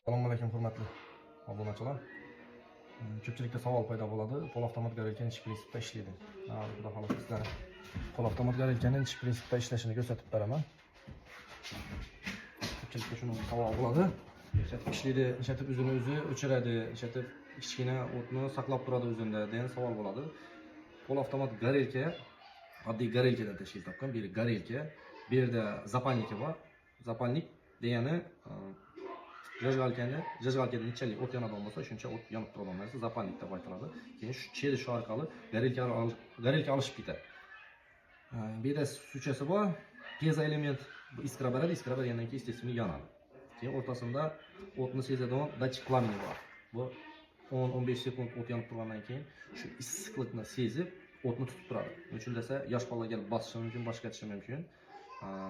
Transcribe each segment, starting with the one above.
Assalomu alaykum hurmatli obunachilar. Ko'pchilikda savol paydo bo'ladi. Pol avtomat garelka necha prinsipda ishlaydi? Xudo xolasa sizlarga pol avtomat garelkani necha prinsipda ishlashini ko'rsatib beraman. Ko'pchilikda shuni savol bo'ladi. Nishatib ishlaydi, nishatib o'zini o'zi o'chiradi, nishatib kichkina o'tni saqlab turadi o'zida degan savol bo'ladi. Pol avtomat garelka oddiy garelkadan tashkil topgan. Bu garelka, bu yerda zapalniki bor. Zapalnik degani Jajgalkada nechalik o't yonadigan bo'lsa, shuncha o't yonib turadigan narsa zapalnik deb aytiladi. Keyin shu chelish orqali garelka olishib ketadi. Bu yerda suchasi bor, piezo element bu iskra beradi, iskra bergandan keyin естественно yonadi. Keyin o'rtasida o'tni sezadigan datchik plameni bor. Bu 10-15 sekund o't yonib turgandan keyin shu issiqlikni sezib o'tni tutib turadi. Uchun desa yosh bolalar kelib bosishi mumkin, boshqa etishi mumkin.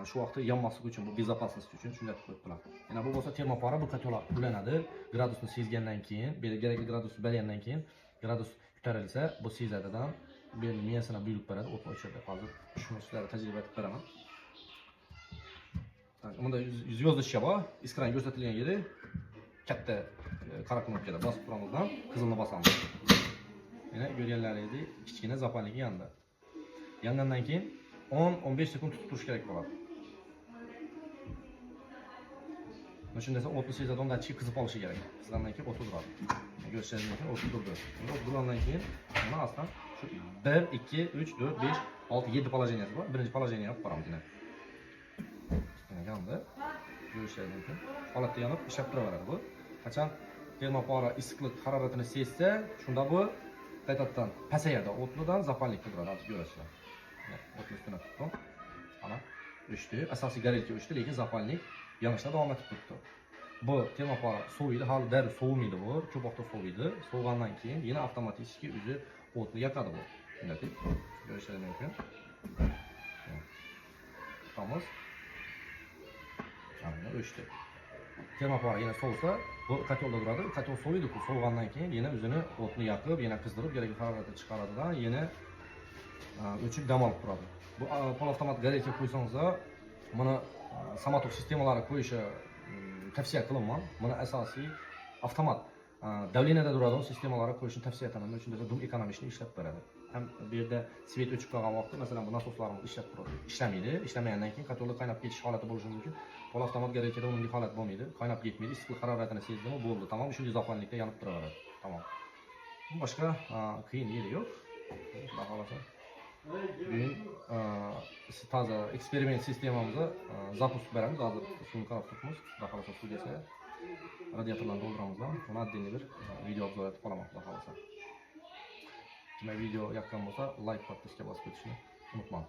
Shu vaqtda yonmaslik uchun, bu bezopasnost uchun shunday qilib turadi. Yana bu bo'lsa termopora bu katolar ulanadi. Gradusni sezgandan keyin, kerakli gradusni bergandan keyin gradus ko'tarilsa, bu sezadidan miyasini buyruq beradi, o'tni o'chiradi. Hozir shuni sizlarga tajriba etib beraman. Bunda звездочка bor, iskran ko'rsatilgan yeri katta qora knopkada bosib turamizdan qizilni bosamiz. Yana ko'rganlaringizdek kichkina zapalniki yondi. Yangandan keyin 10-15 sekund tutib turish kerak bo'ladi. Shunday desa o'tni sezadigan datchik qizib olishi kerak. Qizgandan keyin o'tib turadi. Ko'rsatgandan keyin o'tib turdi. O'tib turgandan keyin mana aslan shu 1, 2, 3, 4, 5, 6, 7 положенияsi bor. Birinchi положение olib boramiz yana. Yondi. Ko'rsatgandan keyin holatda yonib ishlab turaveradi bu. Qachon termopora issiqlik haroratini sezsa, shunda bu qaytadan pasayadi. O'tnidan zapalnikka turadi, hozir ko'rasizlar. O'tni üstüne tuttum. Ana o'chdi. Asosiy garelka o'chdi, lekin zapalnik yonishda davom etib turibdi. Bu termopora soviydi, hali darrov sovimaydi bu, ko'p vaqt soviydi. Sovigandan keyin yana avtomatik o'zi o'tni yoqadi bu. Shunday deb ko'rishingiz mumkin. Tutamiz. Ana o'chdi. Termopora yana sovsa, bu kotolda turadi. Kotol soviydi, sovigandan keyin yana o'zini o'tni yoqib, yana qizdirib, kerakli haroratni chiqaradidan yana o'chib dam olib turadi. Bu pol avtomat garelka qo'ysangiz, buni samotok sistemalari qo'yishi tavsiya qilinman. Buni asosiy avtomat davleniyada turadigan sistemalarga qo'yishni tavsiya etaman. Chunki dum ekonomishni ishlab beradi. Ham bu yerda svet o'chib qolgan vaqtda, masalan, bu nasoslarimiz ishlab turadi. Ishlamaydi. Ishlamagandan keyin kotolda qaynab ketish holati bo'lishi mumkin. Pol avtomat garelkada unday holat bo'lmaydi. Qaynab ketmaydi. Issiqlik haroratini sezdimi, bo'ldi. Tamom, shunday zapalnikda yonib turaveradi. Tamom. Boshqa qiyin yeri yo'q. Xudo xolasa. Bugun toza eksperiment sistemamizda запуск beramiz. Hozir shuni qarab turibmiz. Xudo xolasa studiyasiga radiatorlarni to'ldiramizdan. Buni oddiy bir video obzor etib qolaman, xudo xolasa. Kimga video yoqqan bo'lsa, like podpiska bosib o'tishni unutmang.